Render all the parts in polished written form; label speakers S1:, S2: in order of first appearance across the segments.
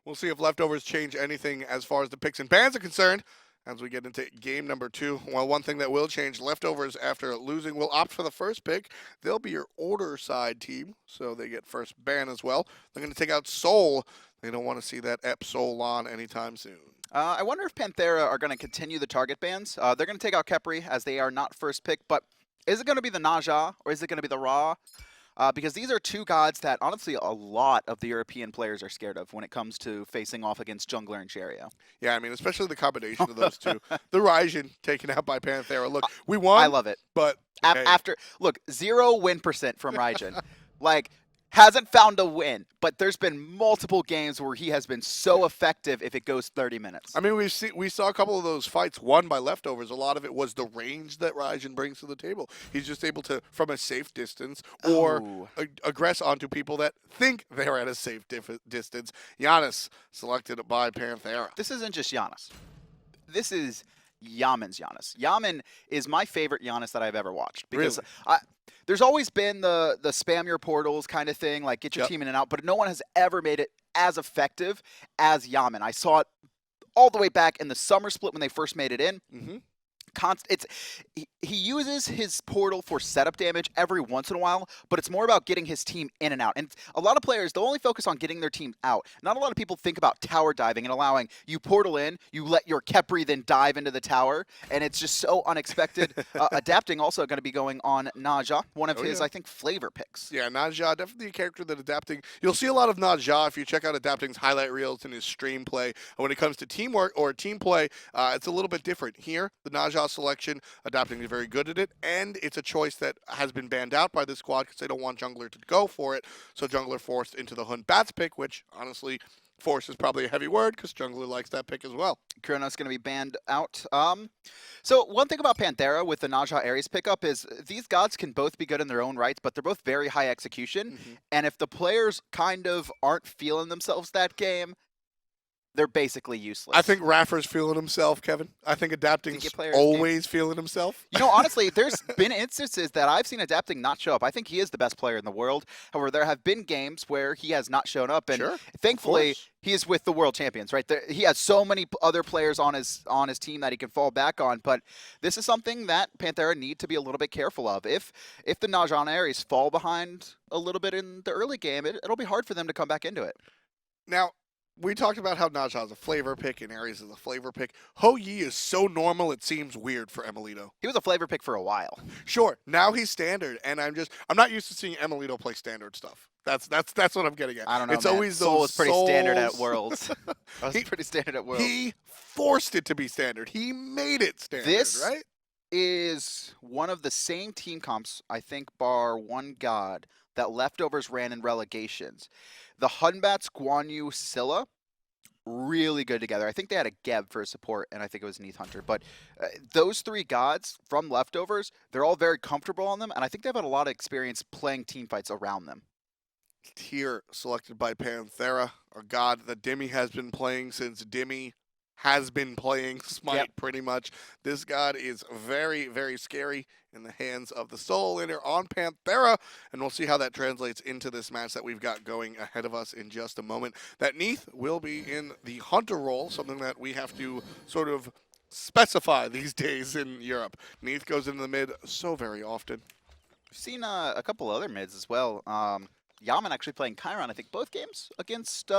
S1: We'll see if leftovers change anything as far as the picks and bans are concerned as we get into game number 2. Well, one thing that will change, leftovers after losing will opt for the first pick. They'll be your order side team, so they get first ban as well. They're going to take out Soul. They don't want to see that Ep Soul on anytime soon.
S2: I wonder if Panthera are going to continue the target bans. They're going to take out Khepri as they are not first pick, but is it going to be the Naja or is it going to be the Ra? Because these are two gods that, honestly, a lot of the European players are scared of when it comes to facing off against Jungler and Cherryo.
S1: Yeah, I mean, especially the combination of those two. The Ryzen taken out by Panthera. Look, we won.
S2: I love it.
S1: But hey.
S2: After, look, 0 win % from Ryzen. Like, hasn't found a win, but there's been multiple games where he has been so effective if it goes 30 minutes.
S1: I mean, we saw a couple of those fights won by leftovers. A lot of it was the range that Ryzen brings to the table. He's just able to, from a safe distance, or aggress onto people that think they're at a safe distance. Janus selected by Panthera.
S2: This isn't just Janus. This is Yammyn's Janus. Yammyn is my favorite Janus that I've ever watched because there's always been the spam your portals kind of thing, like get your team in and out, but no one has ever made it as effective as Yammyn. I saw it all the way back in the summer split when they first made it in. He uses his portal for setup damage every once in a while, but it's more about getting his team in and out. And a lot of players, they'll only focus on getting their team out. Not a lot of people think about tower diving and allowing you portal in, you let your Khepri then dive into the tower, and it's just so unexpected. Adapting also going to be going on Naja, one of his, I think, flavor picks.
S1: Yeah, Naja, definitely a character that Adapting, you'll see a lot of Naja if you check out Adapting's highlight reels and his stream play. And when it comes to teamwork or team play, it's a little bit different. Here, the Naja selection, Adapting is very good at it, and it's a choice that has been banned out by the squad because they don't want Jungler to go for it, so Jungler forced into the Batz pick, which, honestly, force is probably a heavy word because Jungler likes that pick as well.
S2: Kronos going to be banned out. So one thing about Panthera with the Naja Ares pickup is these gods can both be good in their own rights, but they're both very high execution, and if the players kind of aren't feeling themselves that game, they're basically useless.
S1: I think iRaffer's feeling himself, Kevin. I think Adapting's always feeling himself.
S2: You know, honestly, there's been instances that I've seen Adapting not show up. I think he is the best player in the world. However, there have been games where he has not shown up, and thankfully, he is with the world champions, right? He has so many other players on his team that he can fall back on, but this is something that Panthera need to be a little bit careful of. If the Naja Ares fall behind a little bit in the early game, it'll be hard for them to come back into it.
S1: Now, we talked about how Naja is a flavor pick and Ares is a flavor pick. Ho Yi is so normal it seems weird for emilitoo.
S2: He was a flavor pick for a while.
S1: Sure, now he's standard, and I'm not used to seeing emilitoo play standard stuff. That's what I'm getting at.
S2: I don't know.
S1: It's
S2: man.
S1: always
S2: Soul
S1: those
S2: was pretty standard at Worlds. Pretty standard at Worlds.
S1: He forced it to be standard. He made it standard.
S2: This
S1: right?
S2: is one of the same team comps, I think, bar one god that leftovers ran in relegations. The Batz, Guan, Scylla, really good together. I think they had a Geb for a support, and I think it was Neith Hunter. But those three gods from leftovers, they're all very comfortable on them, and I think they've had a lot of experience playing team fights around them.
S1: Here, selected by Panthera, a god that Dimi has been playing since Dimi has been playing Smite pretty much. This god is very, very scary in the hands of the Soul Inner on Panthera, and we'll see how that translates into this match that we've got going ahead of us in just a moment. That Neith will be in the Hunter role, something that we have to sort of specify these days in Europe. Neith goes into the mid so very often.
S2: We've seen a couple other mids as well. Yammyn actually playing Chiron, I think, both games against...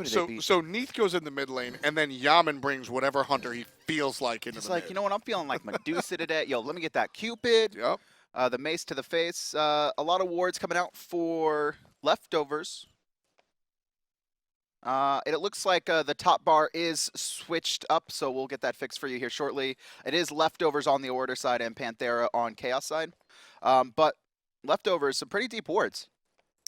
S1: So Neith goes in the mid lane, and then Yammyn brings whatever hunter he feels like into the mid.
S2: You know what, I'm feeling like Medusa today. Yo, let me get that Cupid.
S1: Yep.
S2: The mace to the face. A lot of wards coming out for leftovers. It looks like the top bar is switched up, so we'll get that fixed for you here shortly. It is leftovers on the order side and Panthera on chaos side. But leftovers, some pretty deep wards.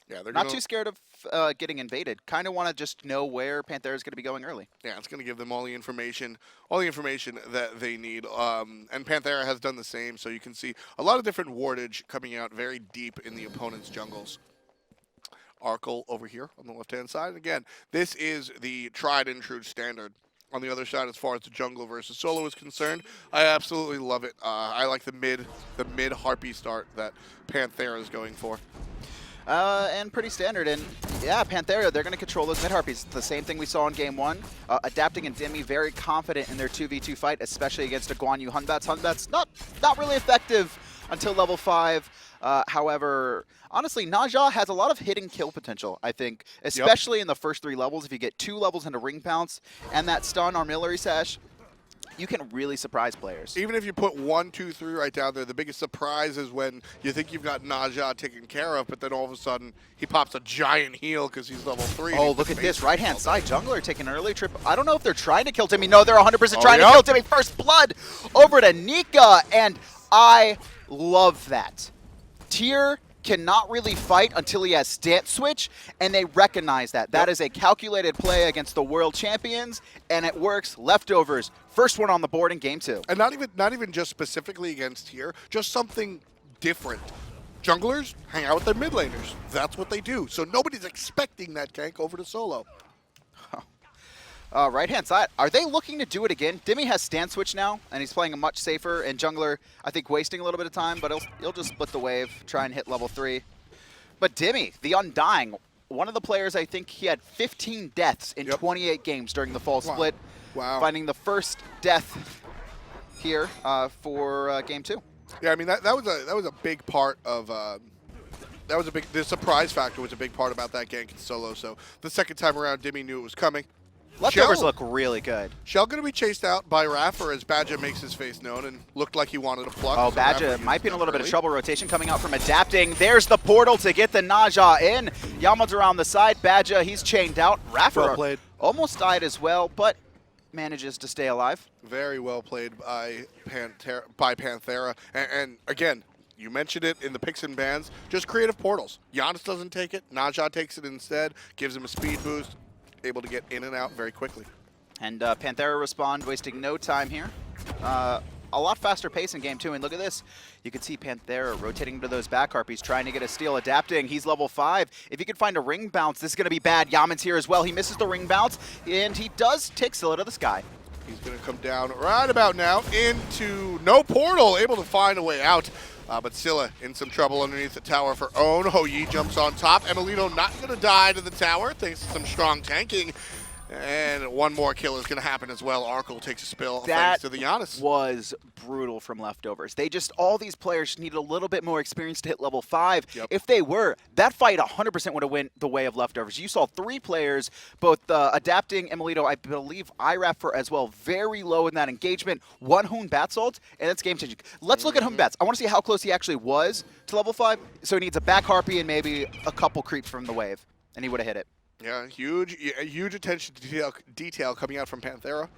S1: Yeah, they're
S2: not too scared of getting invaded. Kind of want to just know where Panthera is going to be going early.
S1: Yeah, it's going to give them all the information that they need. And Panthera has done the same, so you can see a lot of different wardage coming out very deep in the opponent's jungles. Arkkyl over here on the left-hand side. Again, this is the tried and true standard. On the other side, as far as the jungle versus solo is concerned, I absolutely love it. I like the mid harpy start that Panthera is going for.
S2: And pretty standard. And yeah, Panthera, they're going to control those mid-harpies. The same thing we saw in game 1. Adapting and Dimi very confident in their 2v2 fight, especially against a Guan Yu Hunbatz. Hunbatz not really effective until level 5. However, honestly, Naja has a lot of hidden kill potential, I think, especially in the first 3 levels. If you get 2 levels into ring bounce and that stun artillery sash, you can really surprise players.
S1: Even if you put 1, 2, 3 right down there, the biggest surprise is when you think you've got Naja taken care of, but then all of a sudden he pops a giant heal because he's level 3.
S2: Oh, look at this right-hand side. Jungler taking an early trip. I don't know if they're trying to kill Dimi. No, they're 100% trying to kill Dimi. First blood over to Nika, and I love that. Tier cannot really fight until he has stance switch, and they recognize that. That is a calculated play against the world champions, and it works. Leftovers, first one on the board in game 2.
S1: And not even just specifically against here, just something different. Junglers hang out with their mid laners. That's what they do. So nobody's expecting that gank over to solo.
S2: Right-hand side, are they looking to do it again? Dimi has stance switch now, and he's playing a much safer, and Jungler, I think, wasting a little bit of time, but he'll just split the wave, try and hit level 3. But Dimi, the Undying, one of the players, I think he had 15 deaths in 28 games during the fall split.
S1: Wow.
S2: Finding the first death here for game 2.
S1: Yeah, I mean, that was a big part of... the surprise factor was a big part about that gank in solo, so the second time around, Dimi knew it was coming.
S2: Leftovers look really good.
S1: Shell going to be chased out by iRaffer as Badgah makes his face known and looked like he wanted a pluck.
S2: Oh, so Badgah might be in a little bit of trouble. Rotation coming out from Adapting. There's the portal to get the Naja in. Yammyn's around the side. Badgah, he's chained out. Raffer almost died as well, but manages to stay alive.
S1: Very well played by Panthera. And again, you mentioned it in the picks and bans, just creative portals. Janus doesn't take it. Naja takes it instead, gives him a speed boost. Able to get in and out very quickly.
S2: And Panthera respond, wasting no time here. A lot faster pace in game 2, and look at this. You can see Panthera rotating to those back harpies, trying to get a steal. Adapting, he's level 5. If he can find a ring bounce, this is going to be bad. Yammyn's here as well. He misses the ring bounce, and he does take Scylla to the sky.
S1: He's going to come down right about now into no portal, able to find a way out. But Scylla in some trouble underneath the tower for own. Yi jumps on top. Emilitoo not going to die to the tower thanks to some strong tanking. And one more kill is going to happen as well. Arkkyl takes a spill thanks to the Janus.
S2: That was brutal from Leftovers. All these players needed a little bit more experience to hit level 5. If they were, that fight 100% would have went the way of Leftovers. You saw 3 players, both Adapting, Emilitoo, I believe iRaffer as well, very low in that engagement. One Batz ult, and that's game changing. Let's look at Batz. I want to see how close he actually was to level 5. So he needs a back harpy and maybe a couple creeps from the wave, and he would have hit it.
S1: Yeah, huge attention to detail coming out from Panthera.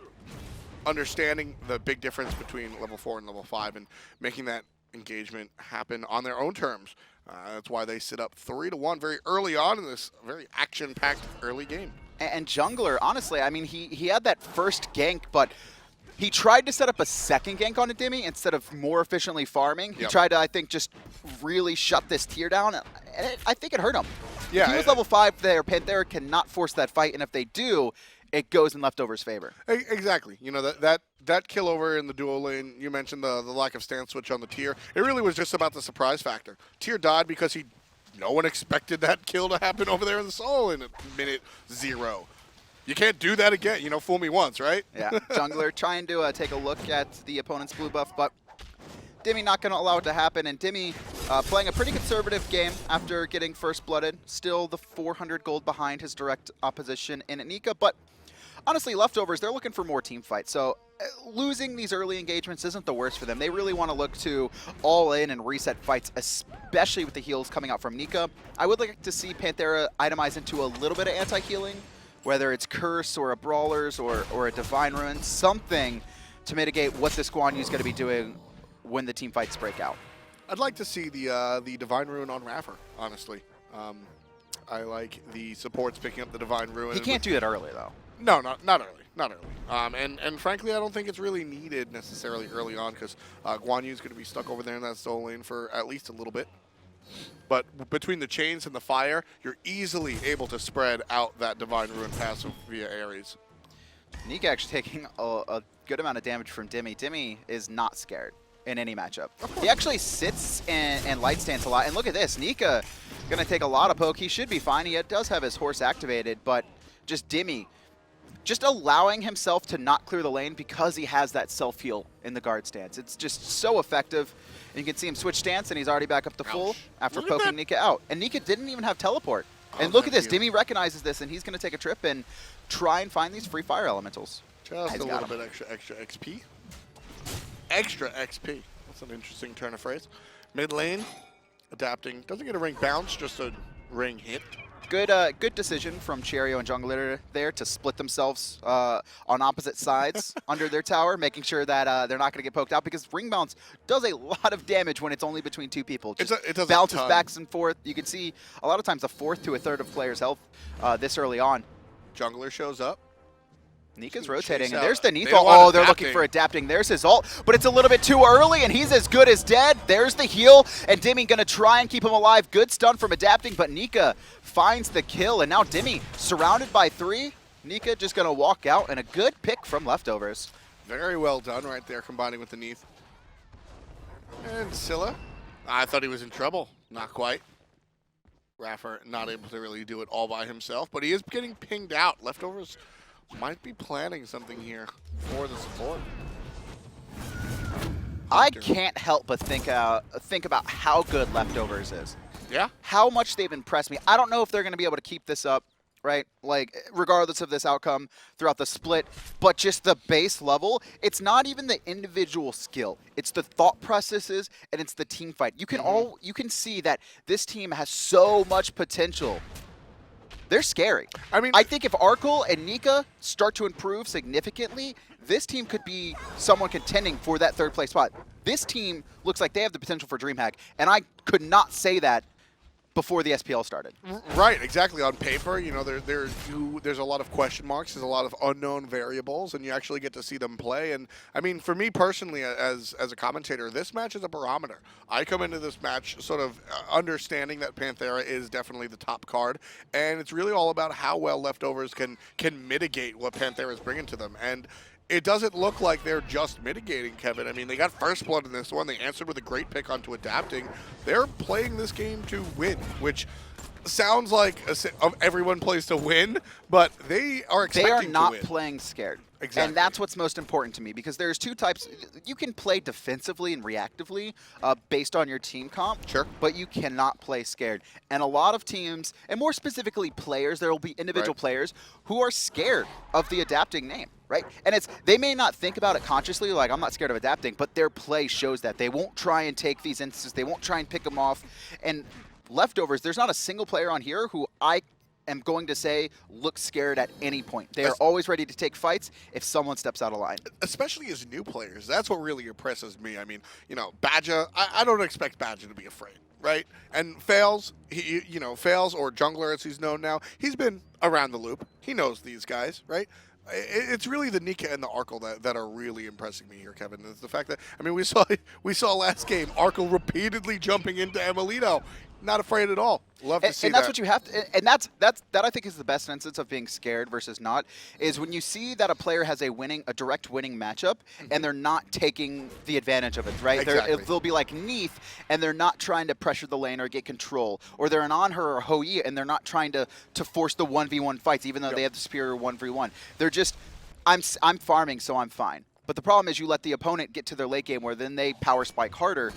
S1: Understanding the big difference between level 4 and level 5 and making that engagement happen on their own terms. That's why they sit up 3-1 very early on in this very action-packed early game.
S2: And Jungler, honestly, I mean, he had that first gank, but he tried to set up a second gank on a Dimi instead of more efficiently farming. He tried to, I think, just really shut this tier down, and I think it hurt him. Yeah, if he was level 5 there, Panthera cannot force that fight, and if they do, it goes in Leftovers' favor.
S1: Exactly. You know, that kill over in the duo lane, you mentioned the lack of stance switch on the tier. It really was just about the surprise factor. Tier died because no one expected that kill to happen over there in the solo in minute 0. You can't do that again. You know, fool me once, right?
S2: Yeah, Jungler trying to take a look at the opponent's blue buff, but Dimi not going to allow it to happen, and Dimi playing a pretty conservative game after getting first blooded. Still the 400 gold behind his direct opposition in Nika, but honestly, Leftovers, they're looking for more team fights. So losing these early engagements isn't the worst for them. They really want to look to all in and reset fights, especially with the heals coming out from Nika. I would like to see Panthera itemize into a little bit of anti-healing, whether it's Curse or a Brawlers or a Divine Ruin, something to mitigate what this Guan Yu is going to be doing when the team fights break out.
S1: I'd like to see the Divine Ruin on Raffer, honestly. I like the supports picking up the Divine Ruin.
S2: He can't do that early, though.
S1: No, not early. And frankly, I don't think it's really needed necessarily early on because Guan Yu is going to be stuck over there in that solo lane for at least a little bit. But between the chains and the fire, you're easily able to spread out that Divine Ruin passive via Ares.
S2: Nika actually taking a good amount of damage from Dimi. Dimi is not scared. in any matchup. He actually sits and light stance a lot. And look at this, Nika gonna take a lot of poke. He should be fine. He does have his horse activated, but just Dimi, just allowing himself to not clear the lane because he has that self-heal in the guard stance. It's just so effective. And you can see him switch stance, and he's already back up to full after poking Nika out. And Nika didn't even have teleport. And look at this, Dimi recognizes this, and he's going to take a trip and try and find these free fire elementals.
S1: Just a little bit extra XP. Extra XP. That's an interesting turn of phrase. Mid lane, adapting. Doesn't get a ring bounce, just a ring hit.
S2: Good decision from Cherryo and Jungler there to split themselves on opposite sides under their tower, making sure that they're not going to get poked out, because ring bounce does a lot of damage when it's only between two people. Just
S1: it does
S2: bounces back and forth. You can see a lot of times a fourth to a third of players' health this early on.
S1: Jungler shows up.
S2: Nika's rotating, and there's the Neith ult. Oh, they're looking for adapting. There's his ult, but it's a little bit too early, and he's as good as dead. There's the heal, and Dimi going to try and keep him alive. Good stun from adapting, but Nika finds the kill, and now Dimi surrounded by 3. Nika just going to walk out, and a good pick from Leftovers.
S1: Very well done right there, combining with the Neith. And Scylla, I thought he was in trouble. Not quite. iRaffer not able to really do it all by himself, but he is getting pinged out. Leftovers might be planning something here for the support.
S2: I can't help but think about how good Leftovers is.
S1: Yeah.
S2: How much they've impressed me. I don't know if they're going to be able to keep this up, right? Like, regardless of this outcome throughout the split, but just the base level, it's not even the individual skill. It's the thought processes, and it's the team fight. You can you can see that this team has so much potential. They're scary. I mean, I think if Arkkyl and Nika start to improve significantly, this team could be someone contending for that third place spot. This team looks like they have the potential for DreamHack, and I could not say that before the SPL started.
S1: Right, exactly. On paper, you know, there's a lot of question marks, there's a lot of unknown variables, and you actually get to see them play. And I mean, for me personally, as a commentator, this match is a barometer. I come into this match sort of understanding that Panthera is definitely the top card, and it's really all about how well Leftovers can mitigate what Panthera is bringing to them. And it doesn't look like they're just mitigating, Kevin. I mean, they got first blood in this one. They answered with a great pick onto adapting. They're playing this game to win, which sounds like everyone plays to win, but they are expecting to win.
S2: They are not playing scared.
S1: Exactly.
S2: And that's what's most important to me, because there's two types. You can play defensively and reactively based on your team comp,
S1: sure,
S2: but you cannot play scared. And a lot of teams, and more specifically players, there will be individual players who are scared of the adapting name, right? And they may not think about it consciously, like, I'm not scared of adapting, but their play shows that. They won't try and take these instances. They won't try and pick them off. And Leftovers, there's not a single player on here who I am going to say looks scared at any point. They are always ready to take fights if someone steps out of line.
S1: Especially as new players. That's what really impresses me. I mean, you know, Badgah, I don't expect Badgah to be afraid, right? And Fails, Fails, or Jungler as he's known now, he's been around the loop. He knows these guys, right? It's really the Nika and the Arkkyl that are really impressing me here, Kevin. It's the fact that, I mean, we saw last game, Arkkyl repeatedly jumping into emilitoo. Not afraid at all. Love to see that.
S2: And that's what you have to, and that I think is the best instance of being scared versus not, is when you see that a player has a direct winning matchup, and they're not taking the advantage of it, right?
S1: Exactly.
S2: They'll be like Neith, and they're not trying to pressure the lane or get control, or they're an on her or Hoi, and they're not trying to force the 1v1 fights, even though they have the superior 1v1. They're just, I'm farming, so I'm fine. But the problem is you let the opponent get to their late game where then they power spike harder.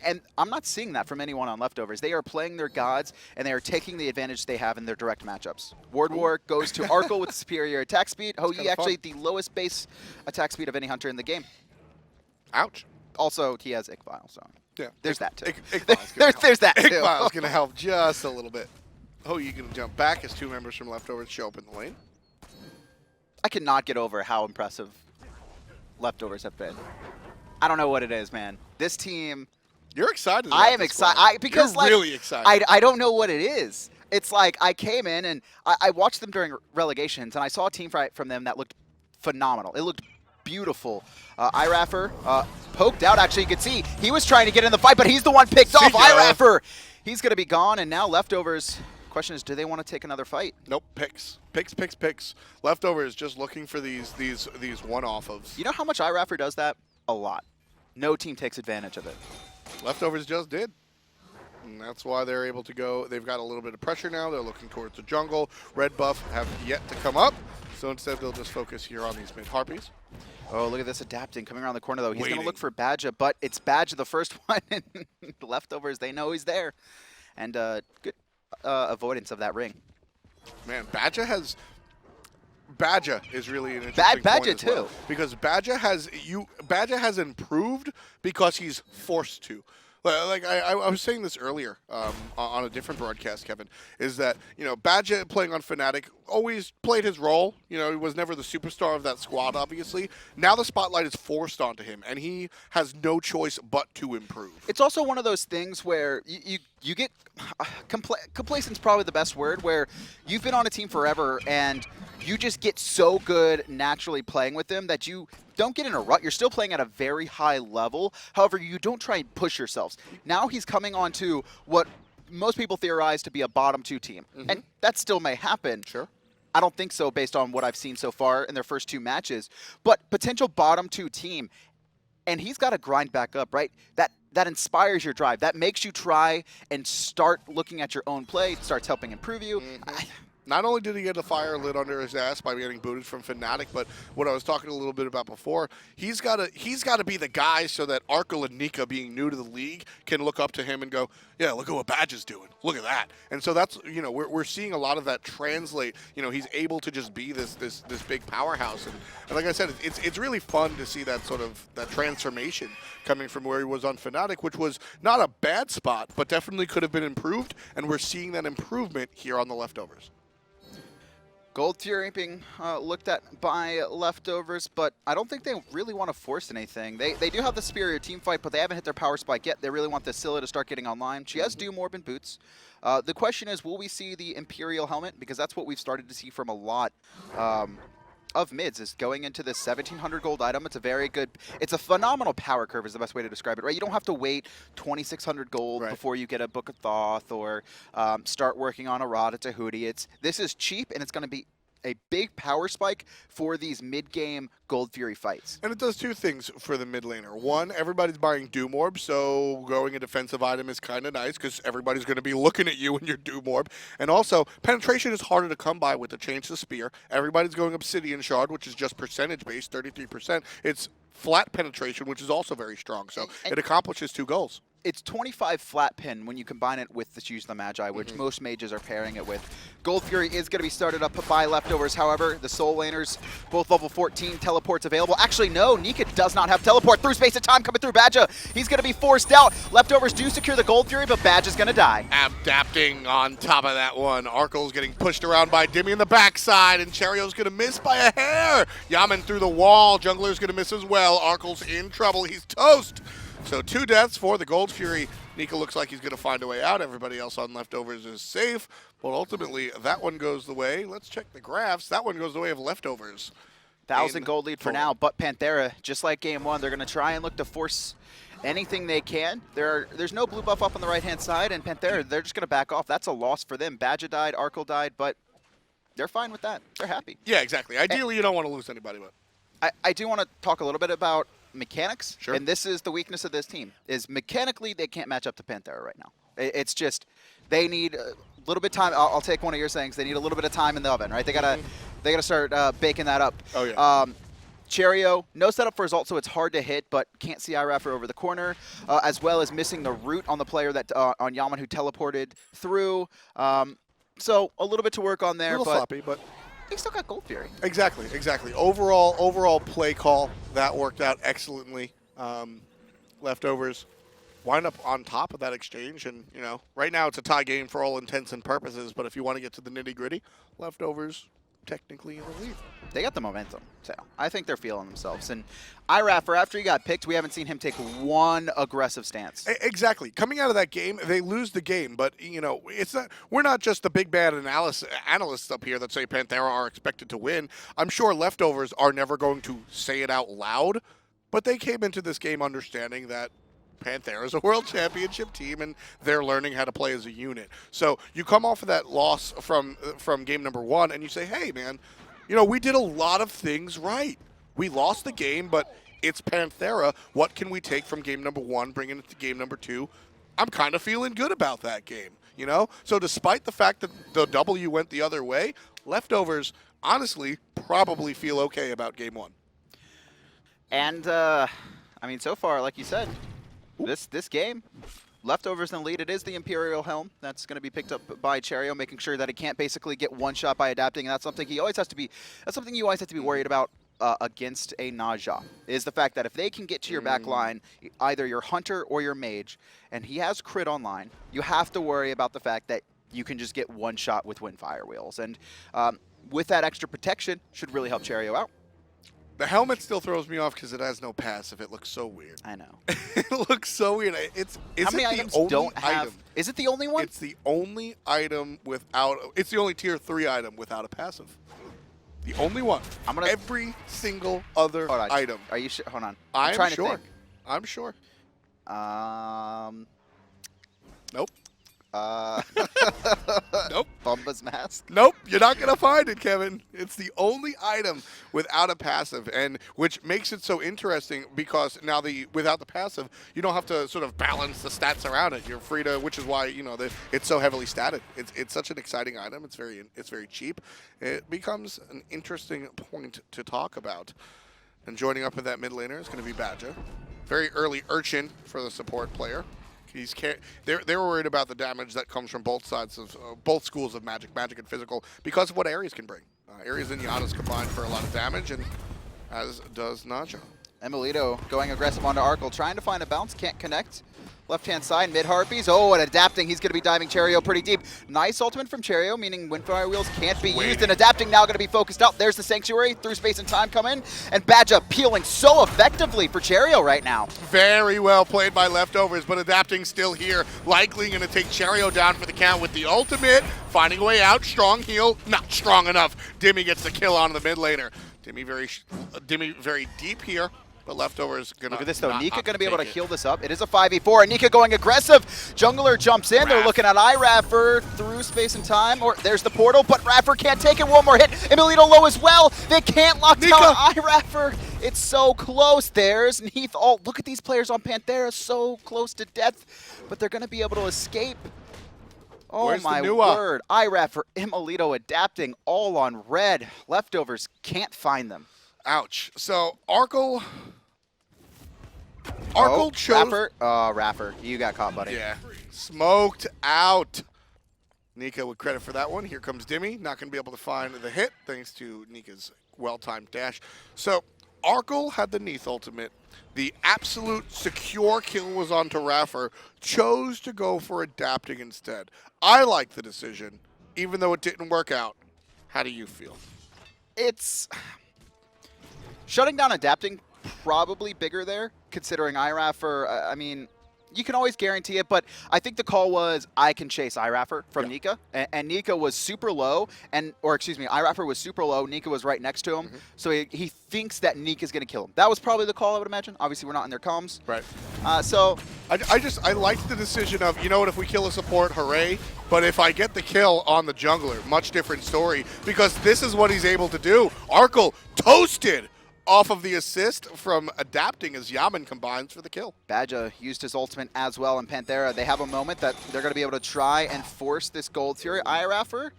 S2: And I'm not seeing that from anyone on Leftovers. They are playing their gods, and they are taking the advantage they have in their direct matchups. Ward War goes to Arkkyl with superior attack speed. Hoi actually the lowest base attack speed of any hunter in the game.
S1: Ouch.
S2: Also, he has Ickvile, so
S1: yeah,
S2: there's that too.
S1: There's
S2: that too.
S1: Ickvile's going to help just a little bit. Hoi going to jump back as 2 members from Leftovers show up in the lane.
S2: I cannot get over how impressive Leftovers have been. I don't know what it is, man. This team...
S1: You're excited.
S2: I am excited because
S1: you're really excited.
S2: I don't know what it is. It's like I came in and I watched them during relegations, and I saw a team fight from them that looked phenomenal. It looked beautiful. iRaffer poked out. Actually, you could see he was trying to get in the fight, but he's the one picked off. iRaffer, he's going to be gone, and now Leftovers. Question is, do they want to take another fight?
S1: Nope. Picks. Leftovers just looking for these one-off-ofs.
S2: You know how much iRaffer does that? A lot. no team takes advantage of it.
S1: Leftovers just did. And that's why they're able to go. They've got a little bit of pressure now. They're looking towards the jungle. Red buff have yet to come up. So instead, they'll just focus here on these mid-harpies.
S2: Oh, look at this adapting. Coming around the corner, though. He's going to look for Badgah, but it's Badgah the first one. And the Leftovers, they know he's there. And good avoidance of that ring.
S1: Man, Badgah is really an interesting
S2: Badgah
S1: point as well,
S2: too.
S1: because Badgah has improved because he's forced to. Like I was saying this earlier on a different broadcast, Kevin, is that, you know, Badgah playing on Fnatic always played his role. You know, he was never the superstar of that squad, obviously. Now the spotlight is forced onto him, and he has no choice but to improve.
S2: It's also one of those things where you get complacent's probably the best word, where you've been on a team forever and you just get so good naturally playing with them that you don't get in a rut. You're still playing at a very high level. However, you don't try and push yourselves. Now he's coming on to what most people theorize to be a bottom 2 team. And that still may happen.
S1: Sure.
S2: I don't think so based on what I've seen so far in their first 2 matches. But potential bottom 2 team. And he's got to grind back up, right? That inspires your drive. That makes you try and start looking at your own play. It starts helping improve you.
S1: Not only did he get a fire lit under his ass by getting booted from Fnatic, but what I was talking a little bit about before, he's got to be the guy so that Arkkyl and Nika, being new to the league, can look up to him and go, yeah, look at what Badgah's doing. Look at that. And so that's, you know, we're seeing a lot of that translate. You know, he's able to just be this big powerhouse. And like I said, it's really fun to see that sort of that transformation coming from where he was on Fnatic, which was not a bad spot, but definitely could have been improved. And we're seeing that improvement here on the Leftovers.
S2: Gold Fury being looked at by Leftovers, but I don't think they really want to force anything. They do have the superior team fight, but they haven't hit their power spike yet. They really want the Scylla to start getting online. She has Doom Orb and boots. The question is, will we see the Imperial helmet? Because that's what we've started to see from a lot of mids, is going into this 1,700 gold item. It's a very good, it's a phenomenal power curve is the best way to describe it, right? You don't have to wait 2,600 gold before you get a Book of Thoth or start working on a Rod to Hootie. This is cheap, and it's going to be a big power spike for these mid-game Gold Fury fights.
S1: And it does 2 things for the mid laner. One, everybody's buying Doom Orb, so growing a defensive item is kind of nice because everybody's going to be looking at you when you're Doom Orb. And also, penetration is harder to come by with the change to Spear. Everybody's going Obsidian Shard, which is just percentage-based, 33%. It's flat penetration, which is also very strong, so it accomplishes 2 goals.
S2: It's 25 flat pin when you combine it with the Use the Magi, which most mages are pairing it with. Gold Fury is going to be started up by Leftovers. However, the Soul Laners, both level 14, teleports available. Actually, no, Nika does not have teleport. Through space of time coming through Badgah. He's going to be forced out. Leftovers do secure the Gold Fury, but Badgah's going to die.
S1: Adapting on top of that one. Arkyl's getting pushed around by Dimi in the backside, and Cherryo's going to miss by a hair. Yammyn through the wall. Jungler's going to miss as well. Arkyl's in trouble. He's toast. So 2 deaths for the Gold Fury. Nika looks like he's going to find a way out. Everybody else on Leftovers is safe. But ultimately, that one goes the way. Let's check the graphs. That one goes the way of Leftovers.
S2: 1,000 gold lead for now, but Panthera, just like game 1, they're going to try and look to force anything they can. There's no blue buff up on the right-hand side, and Panthera, they're just going to back off. That's a loss for them. Badgah died, Arkkyl died, but they're fine with that. They're happy.
S1: Yeah, exactly. Ideally, you don't want to lose anybody, but
S2: I do want to talk a little bit about mechanics,
S1: sure.
S2: And this is the weakness of this team, is mechanically they can't match up to Panthera right now. It's just they need a little bit of time. I'll take one of your sayings. They need a little bit of time in the oven, right? They gotta start baking that up.
S1: Oh yeah.
S2: Cherryo, no setup for result, so it's hard to hit, but can't see iRaffer over the corner, as well as missing the root on the player that on Yammyn who teleported through. So a little bit to work on there.
S1: A little sloppy, but
S2: they still got Gold Fury.
S1: Exactly. Overall play call, that worked out excellently. Leftovers wind up on top of that exchange, and you know, right now it's a tie game for all intents and purposes, but if you want to get to the nitty-gritty, Leftovers technically in the lead.
S2: They got the momentum, so I think they're feeling themselves. And iRaffer, after he got picked, we haven't seen him take one aggressive stance.
S1: Exactly. Coming out of that game, they lose the game, but you know, it's not. We're not just the big bad analysts up here that say Panthera are expected to win. I'm sure Leftovers are never going to say it out loud, but they came into this game understanding that Panthera is a world championship team, and they're learning how to play as a unit. So you come off of that loss from game number 1, and you say, hey, man, you know, we did a lot of things right. We lost the game, but it's Panthera. What can we take from game number 1, bringing it to game number 2? I'm kind of feeling good about that game, you know? So despite the fact that the W went the other way, Leftovers honestly probably feel okay about game 1.
S2: And, I mean, so far, like you said, this game, Leftovers in the lead. It is the Imperial Helm that's going to be picked up by Cherryo, making sure that it can't basically get one shot by adapting. And that's something he always has to be. That's something you always have to be worried about against a Naja. Is the fact that if they can get to your back line, either your Hunter or your Mage, and he has crit online, you have to worry about the fact that you can just get one shot with Windfire Wheels. And with that extra protection, should really help Cherryo out.
S1: The helmet still throws me off because it has no passive. It looks so weird.
S2: I know.
S1: It looks so weird.
S2: How many items don't have? Is it the only one?
S1: It's the only item without. It's the only tier 3 item without a passive. The only one. Every single other item.
S2: Are you sure? Hold on.
S1: I'm
S2: trying
S1: sure.
S2: To think.
S1: I'm sure. Nope. Nope.
S2: Bumba's Mask?
S1: Nope, you're not going to find it, Kevin. It's the only item without a passive, and which makes it so interesting because now without the passive, you don't have to sort of balance the stats around it. You're free to, which is why, you know, it's so heavily statted. It's such an exciting item. It's very cheap. It becomes an interesting point to talk about. And joining up with that mid laner is going to be Badgah. Very early Urchin for the support player. They're worried about the damage that comes from both sides of both schools of Magic and Physical, because of what Ares can bring. Ares and Janus combine for a lot of damage, and as does Naja.
S2: Emilitoo going aggressive onto Arkkyl, trying to find a bounce, can't connect. Left-hand side, mid-Harpies. Oh, and adapting. He's going to be diving Cherryo pretty deep. Nice ultimate from Cherryo, meaning Windfire Wheels can't be used. And adapting now going to be focused out. There's the Sanctuary. Through space and time come in. And Badgah peeling so effectively for Cherryo right now.
S1: Very well played by Leftovers, but adapting still here. Likely going to take Cherryo down for the count with the ultimate. Finding a way out. Strong heal. Not strong enough. Dimi gets the kill on the mid laner. Dimi very deep here. But Leftovers gonna.
S2: Look at this though. Nika gonna be able to heal this up. It is a 5v4, and Nika going aggressive. Jungler jumps in. They're looking at iRaffer through space and time. Or there's the portal, but Raffer can't take it. One more hit. Emilitoo low as well. They can't lock down iRaffer. It's so close. There's Neith. Oh, look at these players on Panthera, so close to death, but they're gonna be able to escape. Oh
S1: Where's
S2: my word. iRaffer, Emilitoo adapting all on red. Leftovers can't find them.
S1: Ouch. So Arkkyl chose...
S2: Raffer. Oh, Raffer. You got caught, buddy.
S1: Yeah. Smoked out. Nika with credit for that one. Here comes Dimi. Not going to be able to find the hit thanks to Nika's well-timed dash. So Arkkyl had the Neith ultimate. The absolute secure kill was onto Raffer. Chose to go for adapting instead. I like the decision, even though it didn't work out. How do you feel?
S2: It's... Shutting down adapting, probably bigger there, considering iRaffer, I mean, you can always guarantee it, but I think the call was, I can chase iRaffer from Nika, and Nika was super low, iRaffer was super low, Nika was right next to him, so he thinks that Nika's going to kill him. That was probably the call, I would imagine. Obviously, we're not in their comms.
S1: Right.
S2: So...
S1: I liked the decision of, you know what, if we kill a support, hooray, but if I get the kill on the jungler, much different story, because this is what he's able to do. Arkkyl toasted off of the assist from adapting as Yammyn combines for the kill.
S2: Badgah used his ultimate as well, and Panthera, they have a moment that they're going to be able to try and force this Gold Fury. iRaffer,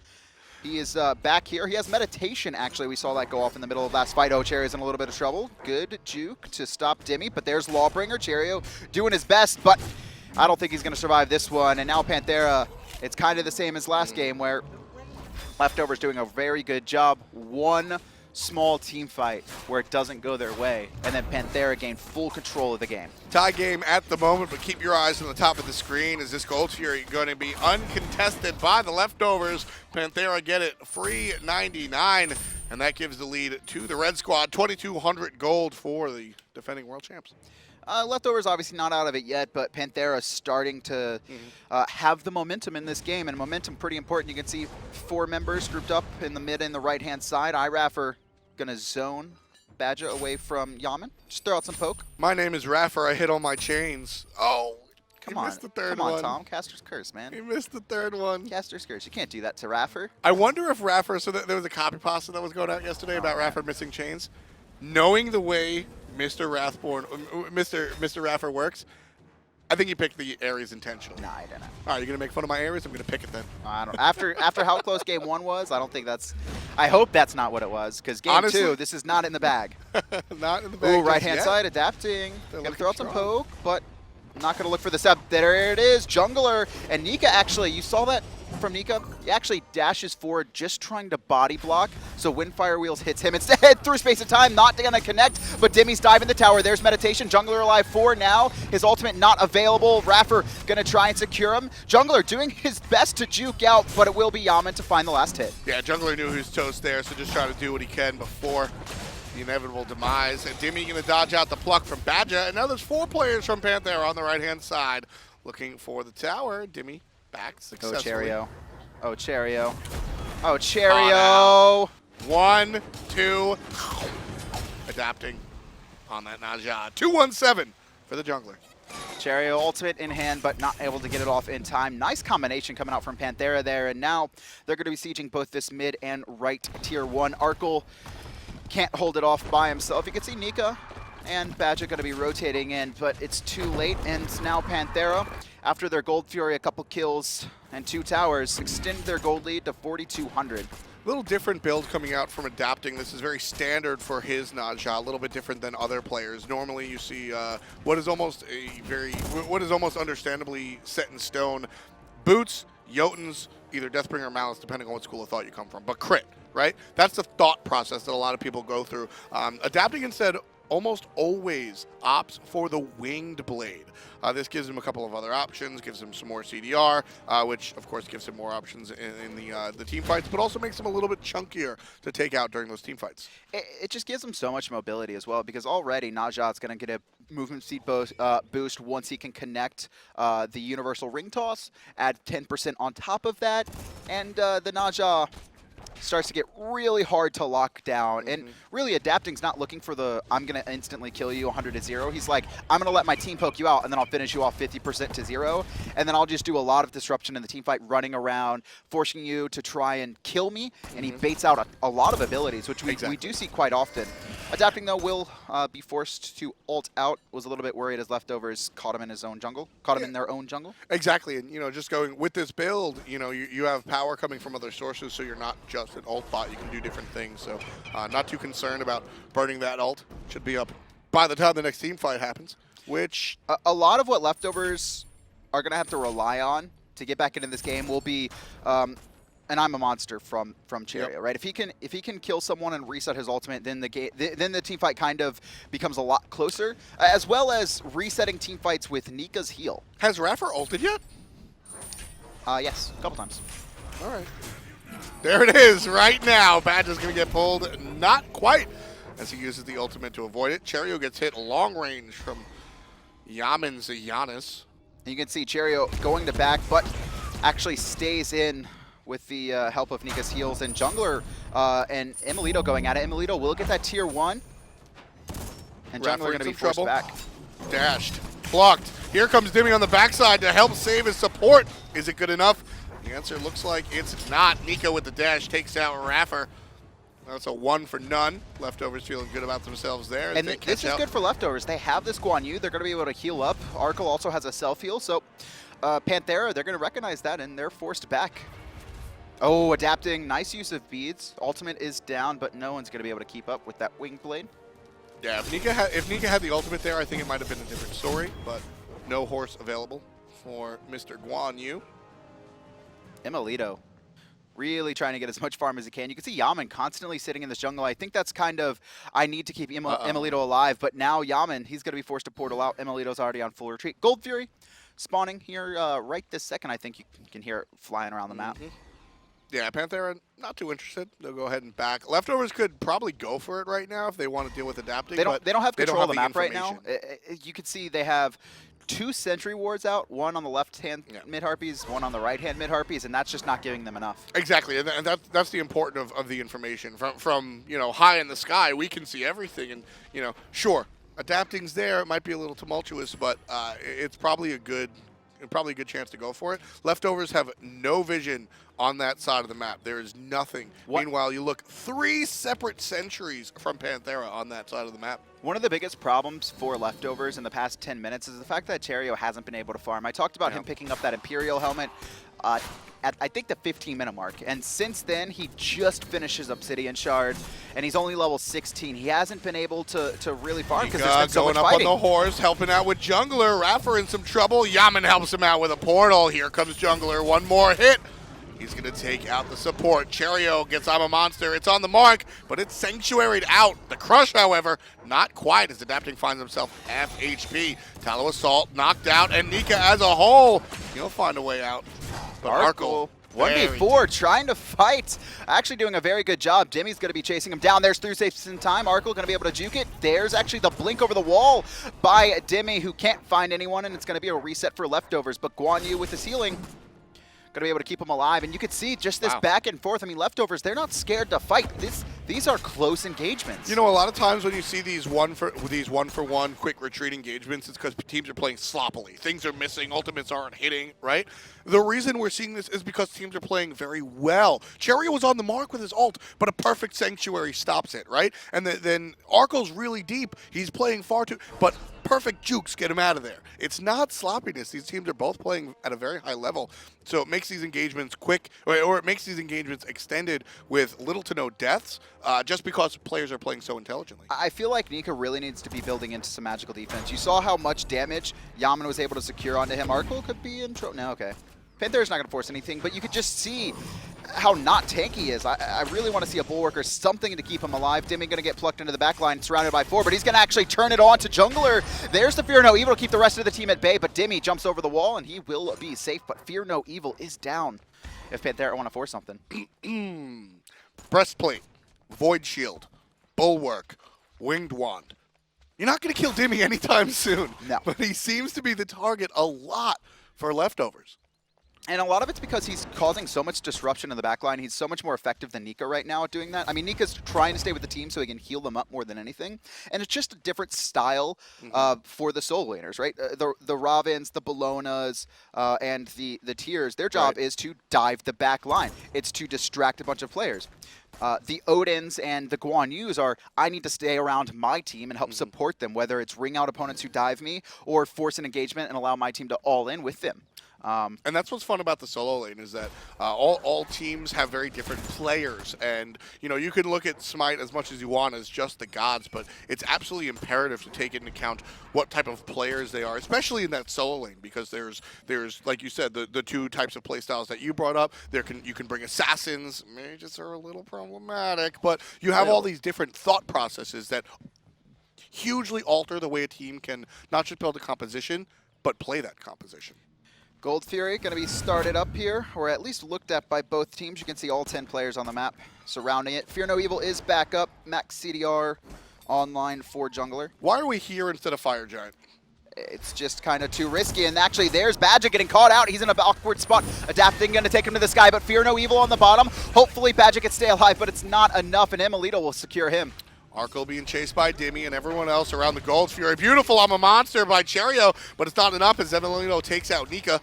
S2: he is back here. He has Meditation, actually. We saw that go off in the middle of last fight. Oh, Cherryo's in a little bit of trouble. Good juke to stop Dimi, but there's Lawbringer. Cherryo doing his best, but I don't think he's going to survive this one. And now Panthera, it's kind of the same as last game, where Leftovers doing a very good job. One small team fight where it doesn't go their way, and then Panthera gained full control of the game.
S1: Tie game at the moment, but keep your eyes on the top of the screen. Is this Gold Fury going to be uncontested by the Leftovers? Panthera get it free 99, and that gives the lead to the Red Squad. 2,200 gold for the defending world champs.
S2: Leftovers obviously not out of it yet, but Panthera starting to have the momentum in this game, and momentum pretty important. You can see 4 members grouped up in the mid and the right-hand side. iRaffer gonna zone Badgah away from Yammyn. Just throw out some poke.
S1: My name is Raffer. I hit all my chains. Oh,
S2: come on,
S1: missed the third
S2: come on,
S1: one.
S2: Thom. Caster's Curse, man.
S1: He missed the third one.
S2: Caster's Curse. You can't do that to Raffer.
S1: I wonder if Raffer, so there was a copy pasta that was going out yesterday about Raffer missing chains. Knowing the way Mr. Rathborn, Mr. iRaffer works, I think you picked the Ares intentionally.
S2: Nah, I didn't.
S1: All right, you're gonna make fun of my Ares. I'm gonna pick it then.
S2: I don't. After how close game 1 was, I don't think that's. I hope that's not what it was, because game
S1: Honestly,
S2: 2, this is not in the bag.
S1: Not in the bag.
S2: Ooh, right hand side adapting. Gonna throw out some poke, but not gonna look for the sub. There it is, jungler, and Nika actually. You saw that from Nika. He actually dashes forward, just trying to body block. So when Fire Wheels hits him instead through space of time, not gonna connect. But Dimi's diving the tower. There's meditation. Jungler alive 4 now. His ultimate not available. Raffer gonna try and secure him. Jungler doing his best to juke out, but it will be Yammyn to find the last hit.
S1: Yeah, Jungler knew he was toast there, so just trying to do what he can before the inevitable demise. And Dimi gonna dodge out the pluck from Badgah. And now there's 4 players from Panthera on the right-hand side looking for the tower. Dimi back successfully.
S2: Oh, Cherryo. Oh, Cherryo. Oh, Cherryo.
S1: 1, 2. Adapting on that Naja. 2-1-7 for the jungler.
S2: Cherryo ultimate in hand, but not able to get it off in time. Nice combination coming out from Panthera there, and now they're going to be sieging both this mid and right tier 1. Arkkyl can't hold it off by himself. You can see Nika and Badgah going to be rotating in, but it's too late, and now Panthera, after their Gold Fury, a couple kills and 2 towers, extend their gold lead to 4,200.
S1: Little different build coming out from adapting. This is very standard for his Naja, a little bit different than other players. Normally you see what is almost understandably set in stone. Boots, Jotuns, either Deathbringer or Malice, depending on what school of thought you come from, but crit, right? That's the thought process that a lot of people go through. Adapting instead almost always opts for the winged blade. This gives him a couple of other options, gives him some more CDR, which of course gives him more options in the team fights, but also makes him a little bit chunkier to take out during those team fights.
S2: It just gives him so much mobility as well, because already Najat's going to get a movement speed boost once he can connect the universal ring toss, add 10% on top of that, and the Naja starts to get really hard to lock down. And really, Adapting's not looking for the, I'm going to instantly kill you 100 to 0. He's like, I'm going to let my team poke you out, and then I'll finish you off 50% to 0. And then I'll just do a lot of disruption in the team fight, running around, forcing you to try and kill me. And he baits out a lot of abilities, which we do see quite often. Adapting, though, will be forced to ult out. Was a little bit worried as leftovers caught him in his own jungle, caught him in their own jungle.
S1: Exactly, and you know, just going with this build, you know, you have power coming from other sources, so you're not just an ult bot. You can do different things. So, not too concerned about burning that ult. Should be up by the time the next team fight happens. Which
S2: a lot of what leftovers are going to have to rely on to get back into this game will be. And I'm a monster from Cherryo, right? If he can kill someone and reset his ultimate, then the team fight kind of becomes a lot closer, as well as resetting team fights with Nika's heal.
S1: Has Raffer ulted yet?
S2: Yes, a couple times.
S1: All right. There it is right now. Badgah's going to get pulled. Not quite, as he uses the ultimate to avoid it. Cherryo gets hit long range from Yammyn's Janus.
S2: And you can see Cherryo going to back, but actually stays in with the help of Nika's heals, and jungler and emilitoo going at it. emilitoo will get that tier 1. And jungler going to be forced back.
S1: Dashed. Blocked. Here comes Dimi on the backside to help save his support. Is it good enough? The answer looks like it's not. Nika with the dash takes out iRaffer. That's a 1 for none. Leftovers feeling good about themselves there.
S2: And this is good for leftovers. They have this Guan. They're going to be able to heal up. Arkkyl also has a self-heal, so Panthera, they're going to recognize that, and they're forced back. Oh, adapting. Nice use of beads. Ultimate is down, but no one's going to be able to keep up with that winged blade.
S1: Yeah, if Nika had the ultimate there, I think it might have been a different story, but no horse available for Mr. Guan.
S2: emilitoo really trying to get as much farm as he can. You can see Yammyn constantly sitting in this jungle. I think that's kind of, I need to keep emilitoo alive, but now Yammyn, he's going to be forced to portal out. emilitoo's already on full retreat. Gold Fury spawning here right this second. I think you can hear it flying around the map.
S1: Yeah, Panthera, not too interested. They'll go ahead and back. Leftovers could probably go for it right now if they want to deal with adapting.
S2: They don't have control of the map right now. You can see they have 2 sentry wards out, one on the left-hand mid-harpies, one on the right-hand mid-harpies, and that's just not giving them enough.
S1: Exactly, and that's the importance of the information. From you know, high in the sky, we can see everything, and you know, sure, adapting's there. It might be a little tumultuous, but it's probably a good chance to go for it. Leftovers have no vision on that side of the map. There is nothing. Meanwhile, you look 3 separate sentries from Panthera on that side of the map.
S2: One of the biggest problems for Leftovers in the past 10 minutes is the fact that Cherryo hasn't been able to farm. I talked about him picking up that Imperial helmet at, I think, the 15-minute mark. And since then, he just finishes Obsidian Shard, and he's only level 16. He hasn't been able to really farm because there's been so much
S1: going
S2: fighting.
S3: up
S1: on the horse, helping out with Jungler. iRaffer in some trouble. Yammyn helps him out with a portal. Here comes Jungler. One more hit. He's going to take out the support. Cherryo gets I'm a Monster. It's on the mark, but it's sanctuaried out. The Crush, however, not quite, as Adapting finds himself half HP. Tallow Assault knocked out, and Nika as a whole, he'll find a way out. But Arkkyl,
S2: 1v4, trying to fight. Actually doing a very good job. Dimi's going to be chasing him down. There's through safe in time. Arkkyl going to be able to juke it. There's actually the blink over the wall by Dimi, who can't find anyone, and it's going to be a reset for Leftovers. But Guan Yu with his healing, going to be able to keep him alive. And you could see just this back and forth. I mean, Leftovers, they're not scared to fight. These are close engagements.
S1: You know, a lot of times when you see these one-for-one quick retreat engagements, it's because teams are playing sloppily. Things are missing. Ultimates aren't hitting, right? The reason we're seeing this is because teams are playing very well. Cherryo was on the mark with his ult, but a perfect Sanctuary stops it, right? And then Arkyl's really deep. He's playing far too... But perfect jukes get him out of there. It's not sloppiness. These teams are both playing at a very high level. So it makes these engagements quick, or it makes these engagements extended with little to no deaths, just because players are playing so intelligently.
S2: I feel like Nika really needs to be building into some magical defense. You saw how much damage Yammyn was able to secure onto him. Arkkyl could be in trouble. No, okay. Panthera's not going to force anything, but you could just see how not tanky he is. I really want to see a Bulwark or something to keep him alive. Dimi going to get plucked into the back line, surrounded by 4, but he's going to actually turn it on to Jungler. There's the Fear No Evil to keep the rest of the team at bay, but Dimi jumps over the wall, and he will be safe, but Fear No Evil is down if Panthera want to force something.
S1: Breastplate, Void Shield, Bulwark, Winged Wand. You're not going to kill Dimi anytime soon,
S2: no.
S1: But he seems to be the target a lot for Leftovers.
S2: And a lot of it's because he's causing so much disruption in the backline. He's so much more effective than Nika right now at doing that. I mean, Nika's trying to stay with the team so he can heal them up more than anything. And it's just a different style for the solo laners, right? The Ravens, the Bellonas, and the Tiers, their job is to dive the back line. It's to distract a bunch of players. The Odins and the Guan Yus are, I need to stay around my team and help support them, whether it's ring out opponents who dive me or force an engagement and allow my team to all in with them.
S1: And that's what's fun about the solo lane is that all teams have very different players, and you know you can look at Smite as much as you want as just the gods, but it's absolutely imperative to take into account what type of players they are, especially in that solo lane, because there's like you said the 2 types of playstyles that you brought up. You can bring assassins, mages are a little problematic, but you have all these different thought processes that hugely alter the way a team can not just build a composition, but play that composition.
S2: Gold Fury going to be started up here, or at least looked at by both teams. You can see all 10 players on the map surrounding it. Fear No Evil is back up. Max CDR online for Jungler.
S1: Why are we here instead of Fire Giant?
S2: It's just kind of too risky, and actually there's Badgah getting caught out. He's in an awkward spot. Adapting going to take him to the sky, but Fear No Evil on the bottom. Hopefully Badgah can stay alive, but it's not enough, and emilitoo will secure him.
S1: Arkkyl being chased by Dimi and everyone else around the Gold Fury. Beautiful, I'm a Monster by Cherryo, but it's not enough as emilitoo takes out Nika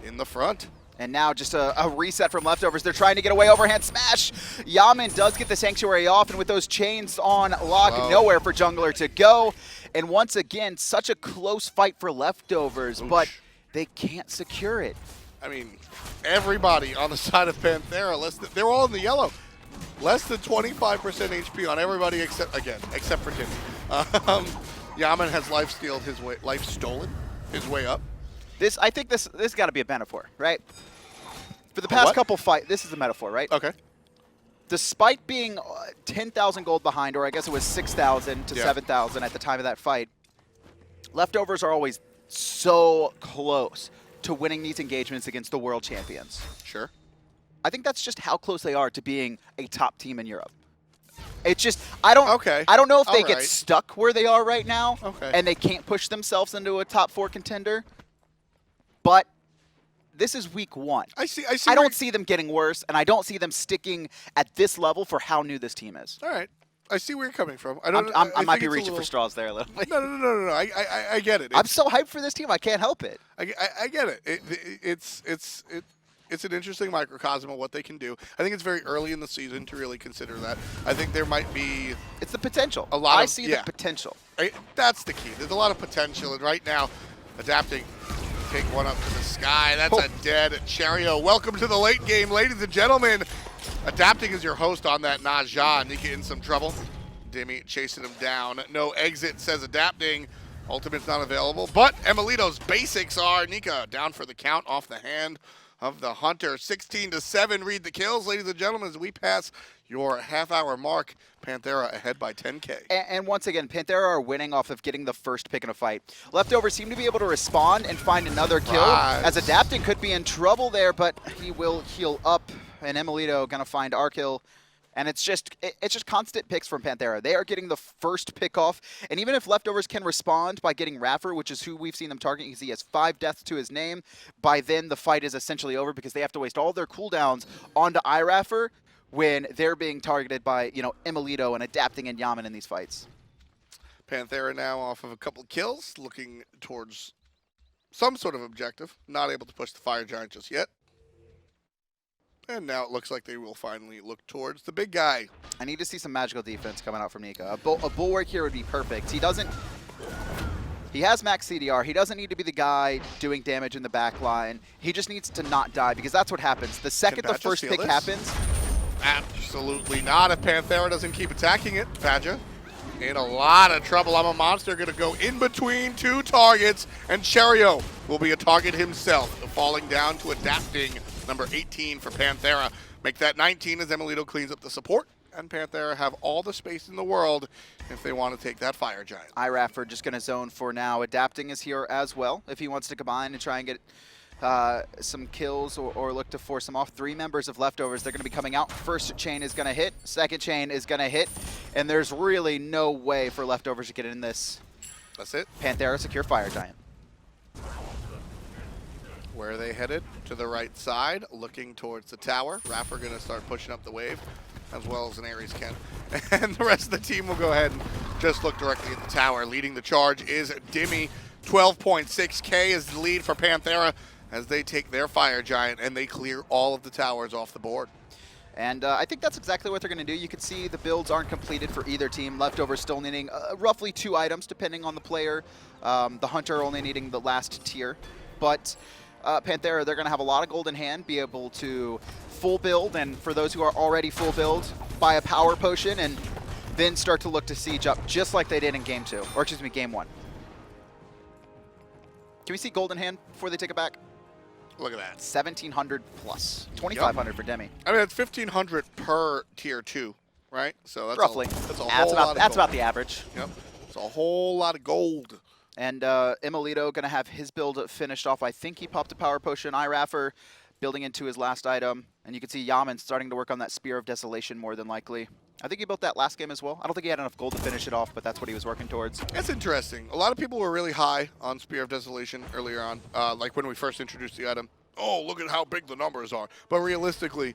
S1: in the front.
S2: And now just a reset from Leftovers. They're trying to get away, overhand smash. Yammyn does get the Sanctuary off, and with those chains on lock, nowhere for Jungler to go. And once again, such a close fight for Leftovers, but they can't secure it.
S1: I mean, everybody on the side of Panthera, they're all in the yellow. Less than 25% HP on everybody except for Dimi. Yammyn has life stolen his way up.
S2: I think this got to be a metaphor, right? For the past couple fights, this is a metaphor, right?
S1: Okay.
S2: Despite being 10,000 gold behind, or I guess it was 6,000 to 7,000 at the time of that fight, Leftovers are always so close to winning these engagements against the world champions.
S1: Sure.
S2: I think that's just how close they are to being a top team in Europe. It's just, I don't know if they get stuck where they are right now, and they can't push themselves into a top 4 contender. But this is week 1. I don't see them getting worse, and I don't see them sticking at this level for how new this team is.
S1: All right. I see where you're coming from.
S2: I might be reaching for straws there a little bit.
S1: No. I get it.
S2: I'm so hyped for this team. I can't help it.
S1: I get it. It's it's an interesting microcosm of what they can do. I think it's very early in the season to really consider that. I think there might be...
S2: It's the potential.
S1: I
S2: see the potential.
S1: That's the key. There's a lot of potential, and right now, adapting, take one up to the sky. That's a dead Cherryo. Welcome to the late game, ladies and gentlemen. Adapting is your host on that Naja. Nika in some trouble. Dimi chasing him down. No exit, says adapting. Ultimate's not available, but emilitoo's basics are. Nika down for the count off the hand of the Hunter. 16-7, read the kills. Ladies and gentlemen, as we pass your half-hour mark, Panthera ahead by 10K.
S2: And once again, Panthera are winning off of getting the first pick in a fight. Leftovers seem to be able to respond and find another kill, as adapting could be in trouble there, but he will heal up, and emilitoo gonna find Arkkyl. And it's just constant picks from Panthera. They are getting the first pick off. And even if Leftovers can respond by getting iRaffer, which is who we've seen them target, because he has 5 deaths to his name, by then the fight is essentially over because they have to waste all their cooldowns onto iRaffer when they're being targeted by, emilitoo and adapting and Yammyn in these fights.
S1: Panthera now off of a couple kills, looking towards some sort of objective. Not able to push the Fire Giant just yet. And now it looks like they will finally look towards the big guy.
S2: I need to see some magical defense coming out from Nika. A bulwark here would be perfect. He has max CDR. He doesn't need to be the guy doing damage in the back line. He just needs to not die, because that's what happens. The second the first pick happens...
S1: Absolutely not if Panthera doesn't keep attacking it. Badgah in a lot of trouble. I'm a monster going to go in between 2 targets, and Cherryo will be a target himself, falling down to adapting. Number 18 for Panthera. Make that 19 as emilitoo cleans up the support, and Panthera have all the space in the world if they want to take that Fire Giant.
S2: iRaffer just going to zone for now. Adapting is here as well if he wants to combine and try and get some kills or look to force them off. 3 members of Leftovers, they're going to be coming out. First chain is going to hit, second chain is going to hit, and there's really no way for Leftovers to get in this.
S1: That's it.
S2: Panthera secure Fire Giant.
S1: Where are they headed? To the right side, looking towards the tower. iRaffer going to start pushing up the wave, as well as an Ares can. And the rest of the team will go ahead and just look directly at the tower. Leading the charge is Dimi. 12.6K is the lead for Panthera as they take their Fire Giant and they clear all of the towers off the board.
S2: And I think that's exactly what they're going to do. You can see the builds aren't completed for either team. Leftovers still needing roughly 2 items, depending on the player. The Hunter only needing the last tier. But... Panthera, they're going to have a lot of gold in hand, be able to full build, and for those who are already full build, buy a power potion, and then start to look to siege up, just like they did in Game 2, or excuse me, Game 1. Can we see gold in hand before they take it back?
S1: Look at that.
S2: 1,700 plus. 2,500 for Dimi.
S1: I mean, it's 1,500 per tier 2, right? So that's
S2: roughly.
S1: That's a whole lot of gold.
S2: That's about the average.
S1: Yep. It's a whole lot of gold.
S2: And emilitoo going to have his build finished off. I think he popped a power potion. iRaffer building into his last item. And you can see Yammyn starting to work on that Spear of Desolation more than likely. I think he built that last game as well. I don't think he had enough gold to finish it off, but that's what he was working towards.
S1: That's interesting. A lot of people were really high on Spear of Desolation earlier on, like when we first introduced the item. Oh, look at how big the numbers are. But realistically,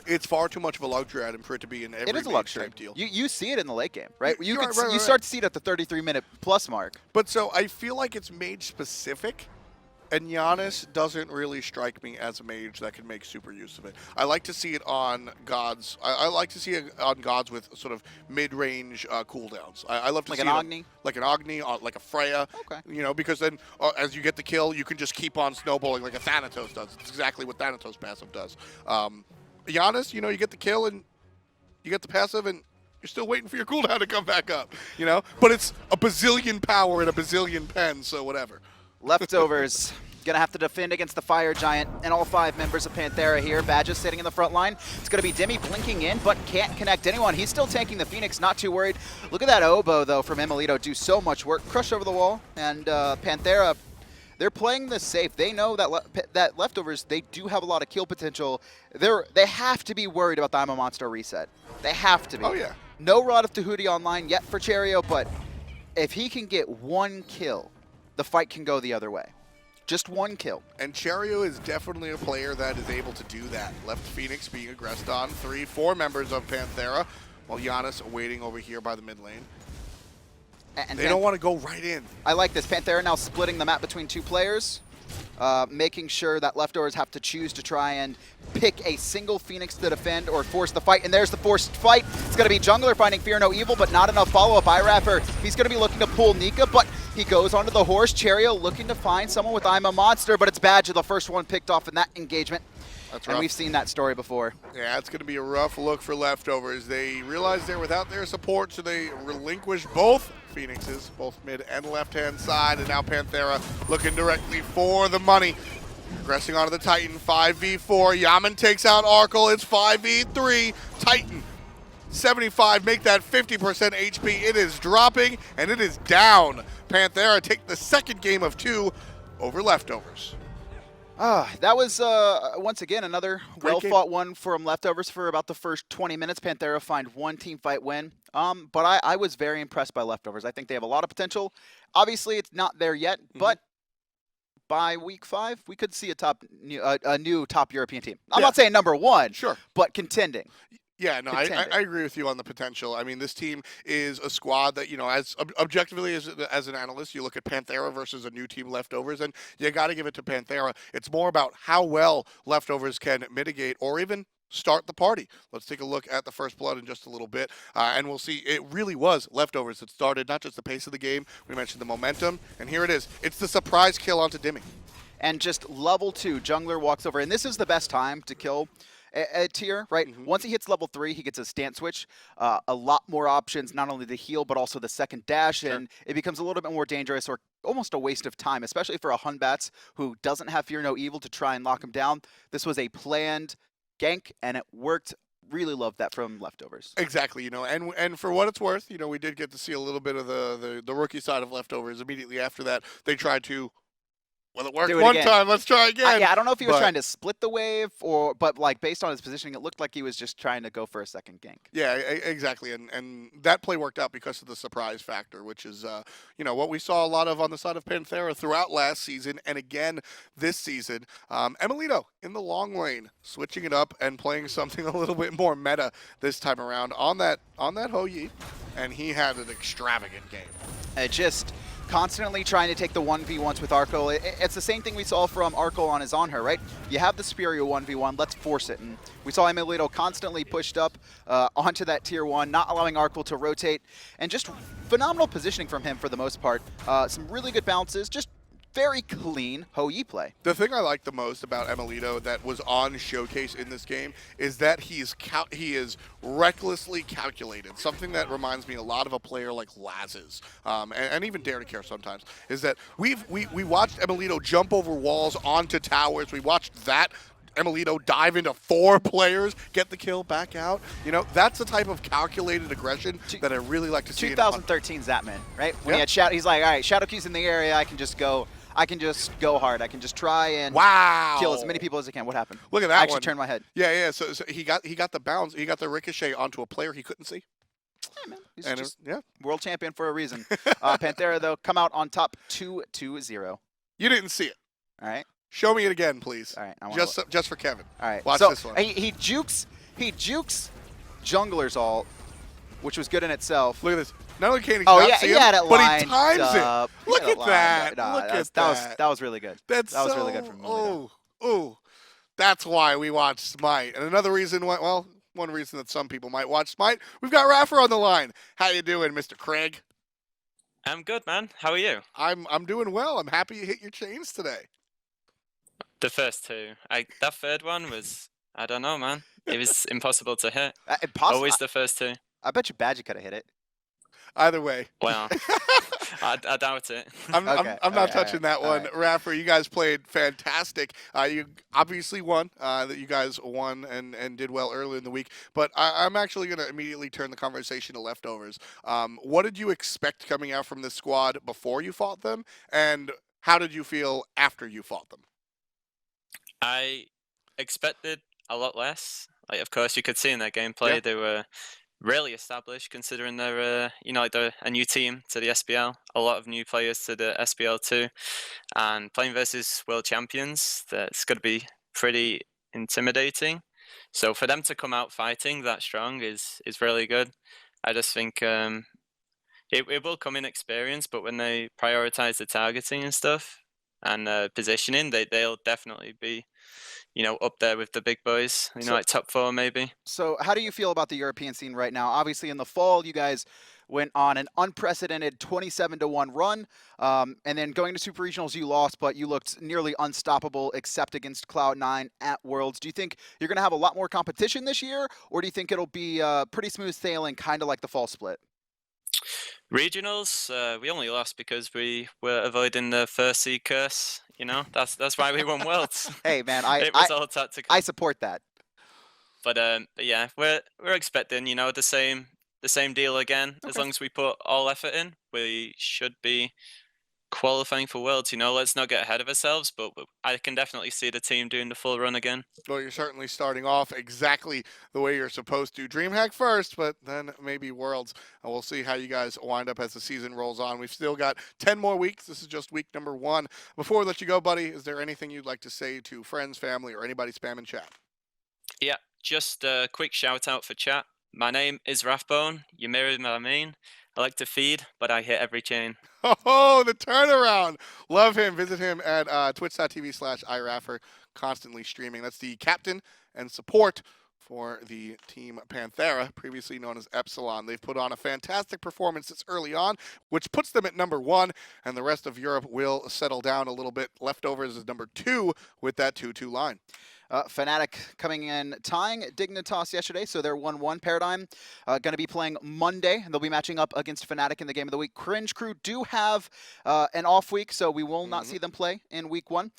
S1: it's far too much of a luxury item for it to be in every type deal.
S2: You see it in the late game, right? You start to see it at the 33-minute plus mark.
S1: But so I feel like it's mage specific, and Janus doesn't really strike me as a mage that can make super use of it. I like to see it on gods. I like to see it on gods with sort of mid-range cooldowns. I love to see
S2: an Agni?
S1: Like an Agni, like a Freya.
S2: Okay.
S1: You know, because then as you get the kill, you can just keep on snowballing like a Thanatos does. It's exactly what Thanatos passive does. Janus, you know, you get the kill and you get the passive and you're still waiting for your cooldown to come back up, you know? But it's a bazillion power and a bazillion pen, so whatever.
S2: Leftovers going to have to defend against the Fire Giant and all 5 members of Panthera here. Badgah sitting in the front line. It's going to be Dimi blinking in, but can't connect anyone. He's still tanking the Phoenix, not too worried. Look at that oboe, though, from emilitoo. Do so much work. Crush over the wall, and Panthera... They're playing this safe. They know that Leftovers, they do have a lot of kill potential. They have to be worried about the I'm a Monster reset. They have to be.
S1: Oh, yeah.
S2: No Rod of Tahuti online yet for Cherryo, but if he can get 1 kill, the fight can go the other way. Just 1 kill.
S1: And Cherryo is definitely a player that is able to do that. Left Phoenix being aggressed on. 4 members of Panthera, while Janus waiting over here by the mid lane. And they don't want to go right in.
S2: I like this. Panthera now splitting the map between 2 players. making sure that leftovers have to choose to try and pick a single Phoenix to defend or force the fight. And there's the forced fight. It's going to be Jungler finding Fear No Evil, but not enough follow-up. iRaffer, he's going to be looking to pull Nika, but he goes onto the horse. Cherryo looking to find someone with I'm a Monster, but it's Badgah, the first one picked off in that engagement.
S1: That's
S2: and
S1: rough.
S2: We've seen that story before.
S1: Yeah, it's going to be a rough look for leftovers. They realized they're without their support, so they relinquish both Phoenixes, both mid and left-hand side, and now Panthera looking directly for the money. Progressing onto the Titan, 5v4. Yammyn takes out Arkkyl. It's 5v3. Titan, 75, make that 50% HP. It is dropping, and it is down. Panthera take the second game of 2 over leftovers.
S2: That was, once again, another well-fought one from leftovers for about the first 20 minutes. Panthera find one team fight win. But I was very impressed by leftovers. I think they have a lot of potential. Obviously, it's not there yet, but by week 5, we could see a new top European team. I'm not saying number 1,
S1: sure,
S2: but contending.
S1: Yeah, no, I agree with you on the potential. I mean, this team is a squad that, you know, as objectively as an analyst, you look at Panthera versus a new team leftovers, and you got to give it to Panthera. It's more about how well leftovers can mitigate or even start the party. Let's take a look at the first blood in just a little bit, and we'll see it really was leftovers that started not just the pace of the game, we mentioned the momentum, and here it is. It's the surprise kill onto Dimi.
S2: And just level 2, Jungler walks over, and this is the best time to kill a tier, right? Once he hits level 3, he gets a stance switch, a lot more options, not only the heal, but also the second dash, and it becomes a little bit more dangerous or almost a waste of time, especially for a Batz who doesn't have Fear No Evil to try and lock him down. This was a planned gank, and it worked. Really loved that from leftovers.
S1: Exactly, you know, and for what it's worth, you know, we did get to see a little bit of the rookie side of leftovers. Immediately after that, they tried to, well, it worked one time, let's try again.
S2: Yeah, I don't know if he was trying to split the wave, but like based on his positioning, it looked like he was just trying to go for a second gank.
S1: Yeah, exactly, and that play worked out because of the surprise factor, which is, you know, what we saw a lot of on the side of Panthera throughout last season, and again this season. Emilitoo in the long lane, switching it up and playing something a little bit more meta this time around on that Ho-Yi, and he had an extravagant game.
S2: Just constantly trying to take the 1v1s with Arkkyl. It's the same thing we saw from Arkkyl on his On-Her, right? You have the superior 1v1, let's force it. And we saw emilitoo constantly pushed up onto that tier 1, not allowing Arkkyl to rotate, and just phenomenal positioning from him for the most part. Some really good bounces, just very clean Ho-Yi play.
S1: The thing I like the most about emilitoo that was on Showcase in this game is that he is recklessly calculated. Something that reminds me a lot of a player like Laz's, and even Dare to Care sometimes, is that we watched emilitoo jump over walls onto towers. We watched that emilitoo dive into 4 players, get the kill, back out. You know, that's the type of calculated aggression that I really like to see.
S2: 2013 Zapman, right? When he had Shadow, he's like, all right, Shadow Q's in the area, I can just go hard. I can just try and kill as many people as I can. What happened?
S1: Look at that
S2: I actually turned my head.
S1: Yeah. So he got the bounce. He got the ricochet onto a player he couldn't see.
S2: Yeah, man. He's just world champion for a reason. Panthera, though, come out on top 2-0.
S1: You didn't see it.
S2: All right.
S1: Show me it again, please.
S2: All right.
S1: Just for Kevin.
S2: All right.
S1: Watch this one.
S2: He jukes Jungler's ult, which was good in itself.
S1: Look at this. Not only can he not see him, but he times it. Look at that. Look at that.
S2: That was really good. That was really good from
S1: Emilitoo. That's why we watch Smite. And another reason why, well, one reason that some people might watch Smite, we've got iRaffer on the line. How you doing, Mr. Craig?
S3: I'm good, man. How are you?
S1: I'm doing well. I'm happy you hit your chains today.
S3: The first 2. That third one was, I don't know, man. It was impossible to hit. Always the first 2.
S2: I bet you Badgah could have hit it.
S1: Either way.
S3: Well, I doubt it.
S1: I'm not touching that one. Raffer, you guys played fantastic. You obviously won. That you guys won and did well early in the week. But I'm actually going to immediately turn the conversation to leftovers. What did you expect coming out from this squad before you fought them? And how did you feel after you fought them?
S3: I expected a lot less. Like, of course, you could see in their gameplay they were really established, considering they're they're a new team to the SPL. A lot of new players to the SPL too, and playing versus world champions, that's going to be pretty intimidating. So for them to come out fighting that strong is really good. I just think it will come in experience, but when they prioritize the targeting and stuff, and positioning, they'll definitely be, up there with the big boys. Like top 4 maybe.
S2: So how do you feel about the European scene right now? Obviously, in the fall, you guys went on an unprecedented 27-1 run, and then going to Super Regionals, you lost, but you looked nearly unstoppable, except against Cloud9 at Worlds. Do you think you're going to have a lot more competition this year, or do you think it'll be pretty smooth sailing, kind of like the fall split?
S3: Regionals, we only lost because we were avoiding the first seed curse. That's why we won Worlds.
S2: Hey man,
S3: it was all tactical.
S2: I support that.
S3: But yeah, we're expecting the same deal again. Okay. As long as we put all effort in, we should be qualifying for Worlds. Let's not get ahead of ourselves, but I can definitely see the team doing the full run again.
S1: Well, you're certainly starting off exactly the way you're supposed to. DreamHack first, but then maybe Worlds. And we'll see how you guys wind up as the season rolls on. We've still got 10 more weeks. This is just week number 1. Before we let you go, buddy, is there anything you'd like to say to friends, family, or anybody spamming chat?
S3: Yeah, just a quick shout out for chat. My name is Rathbone. You mirrored my main. I like to feed, but I hit every chain.
S1: Oh, the turnaround. Love him. Visit him at twitch.tv/iRaffer, constantly streaming. That's the captain and support for the team Panthera, previously known as Epsilon. They've put on a fantastic performance this early on, which puts them at number 1, and the rest of Europe will settle down a little bit. Leftovers is number 2 with that 2-2 line.
S2: Fnatic coming in, tying Dignitas yesterday, so they're 1-1. Paradigm going to be playing Monday, and they'll be matching up against Fnatic in the game of the week. Cringe Crew do have an off week, so we will not see them play in week 1.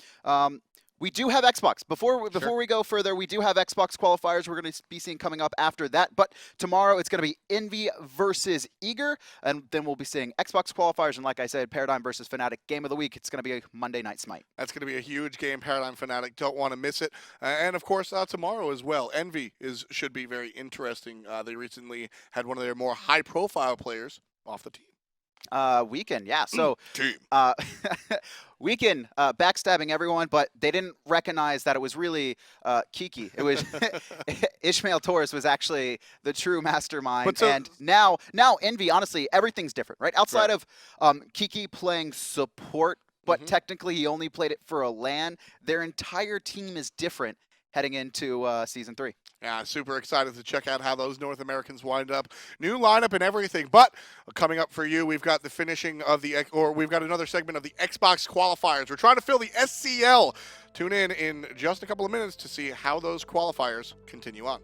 S2: We do have Xbox. Before we go further, we do have Xbox qualifiers we're going to be seeing coming up after that. But tomorrow it's going to be Envy versus Eager, and then we'll be seeing Xbox qualifiers. And like I said, Paradigm versus Fnatic game of the week. It's going to be a Monday Night Smite.
S1: That's going to be a huge game. Paradigm Fnatic don't want to miss it. And of course tomorrow as well. Envy should be very interesting. They recently had one of their more high-profile players off the team.
S2: Weekend, yeah. So
S1: team.
S2: Weekend backstabbing everyone, but they didn't recognize that it was really Kiki. It was Ishmael Torres was actually the true mastermind. And now Envy, honestly, everything's different, right? Outside of Kiki playing support, but technically he only played it for a LAN. Their entire team is different heading into Season 3.
S1: Yeah, super excited to check out how those North Americans wind up. New lineup and everything. But coming up for you, we've got the finishing of we've got another segment of the Xbox qualifiers. We're trying to fill the SCL. Tune in just a couple of minutes to see how those qualifiers continue on.